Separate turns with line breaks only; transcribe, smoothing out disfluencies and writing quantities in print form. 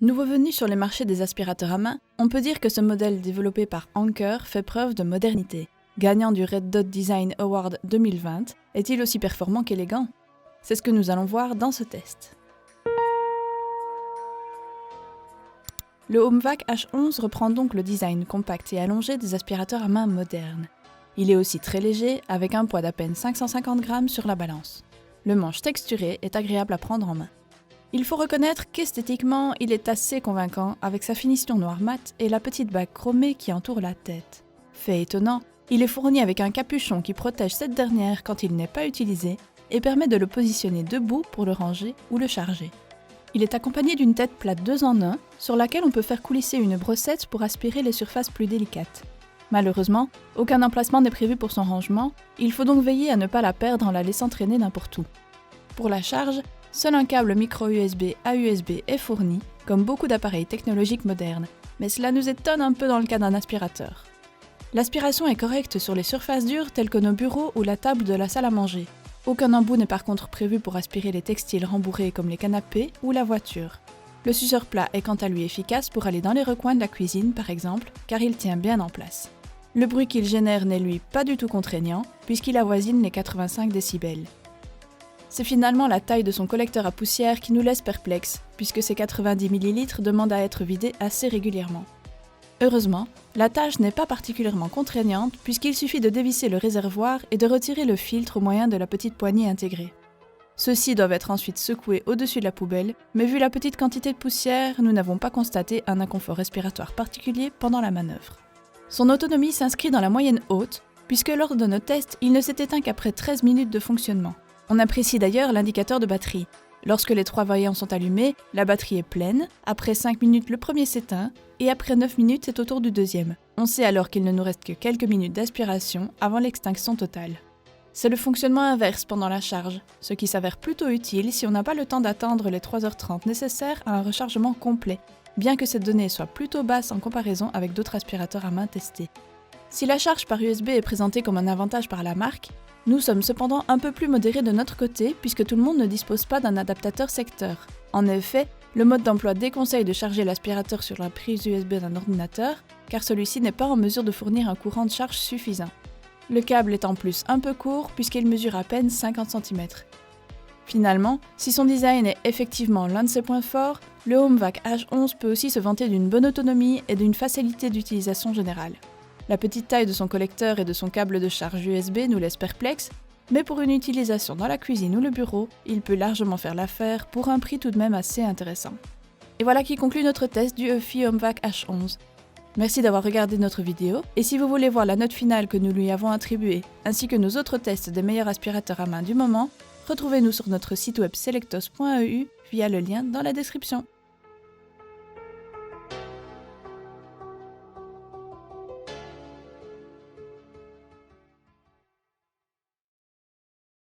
Nouveau venu sur les marchés des aspirateurs à main, on peut dire que ce modèle développé par Anker fait preuve de modernité. Gagnant du Red Dot Design Award 2020, est-il aussi performant qu'élégant ? C'est ce que nous allons voir dans ce test. Le HomeVac H11 reprend donc le design compact et allongé des aspirateurs à main modernes. Il est aussi très léger, avec un poids d'à peine 550 grammes sur la balance. Le manche texturé est agréable à prendre en main. Il faut reconnaître qu'esthétiquement, il est assez convaincant avec sa finition noir mat et la petite bague chromée qui entoure la tête. Fait étonnant, il est fourni avec un capuchon qui protège cette dernière quand il n'est pas utilisé et permet de le positionner debout pour le ranger ou le charger. Il est accompagné d'une tête plate 2 en 1 sur laquelle on peut faire coulisser une brossette pour aspirer les surfaces plus délicates. Malheureusement, aucun emplacement n'est prévu pour son rangement, il faut donc veiller à ne pas la perdre en la laissant traîner n'importe où. Pour la charge, seul un câble micro USB à USB est fourni, comme beaucoup d'appareils technologiques modernes, mais cela nous étonne un peu dans le cas d'un aspirateur. L'aspiration est correcte sur les surfaces dures telles que nos bureaux ou la table de la salle à manger. Aucun embout n'est par contre prévu pour aspirer les textiles rembourrés comme les canapés ou la voiture. Le suceur plat est quant à lui efficace pour aller dans les recoins de la cuisine par exemple, car il tient bien en place. Le bruit qu'il génère n'est lui pas du tout contraignant, puisqu'il avoisine les 85 décibels. C'est finalement la taille de son collecteur à poussière qui nous laisse perplexes, puisque ces 90 ml demandent à être vidés assez régulièrement. Heureusement, la tâche n'est pas particulièrement contraignante puisqu'il suffit de dévisser le réservoir et de retirer le filtre au moyen de la petite poignée intégrée. Ceux-ci doivent être ensuite secoués au-dessus de la poubelle, mais vu la petite quantité de poussière, nous n'avons pas constaté un inconfort respiratoire particulier pendant la manœuvre. Son autonomie s'inscrit dans la moyenne haute, puisque lors de nos tests, il ne s'est éteint qu'après 13 minutes de fonctionnement. On apprécie d'ailleurs l'indicateur de batterie. Lorsque les 3 voyants sont allumés, la batterie est pleine, après 5 minutes le premier s'éteint, et après 9 minutes c'est au tour du deuxième. On sait alors qu'il ne nous reste que quelques minutes d'aspiration avant l'extinction totale. C'est le fonctionnement inverse pendant la charge, ce qui s'avère plutôt utile si on n'a pas le temps d'attendre les 3h30 nécessaires à un rechargement complet, bien que cette donnée soit plutôt basse en comparaison avec d'autres aspirateurs à main testés. Si la charge par USB est présentée comme un avantage par la marque, nous sommes cependant un peu plus modérés de notre côté puisque tout le monde ne dispose pas d'un adaptateur secteur. En effet, le mode d'emploi déconseille de charger l'aspirateur sur la prise USB d'un ordinateur car celui-ci n'est pas en mesure de fournir un courant de charge suffisant. Le câble est en plus un peu court puisqu'il mesure à peine 50 cm. Finalement, si son design est effectivement l'un de ses points forts, le HomeVac H11 peut aussi se vanter d'une bonne autonomie et d'une facilité d'utilisation générale. La petite taille de son collecteur et de son câble de charge USB nous laisse perplexes, mais pour une utilisation dans la cuisine ou le bureau, il peut largement faire l'affaire pour un prix tout de même assez intéressant. Et voilà qui conclut notre test du Eufy HomeVac H11. Merci d'avoir regardé notre vidéo, et si vous voulez voir la note finale que nous lui avons attribuée, ainsi que nos autres tests des meilleurs aspirateurs à main du moment, retrouvez-nous sur notre site web selectos.eu via le lien dans la description.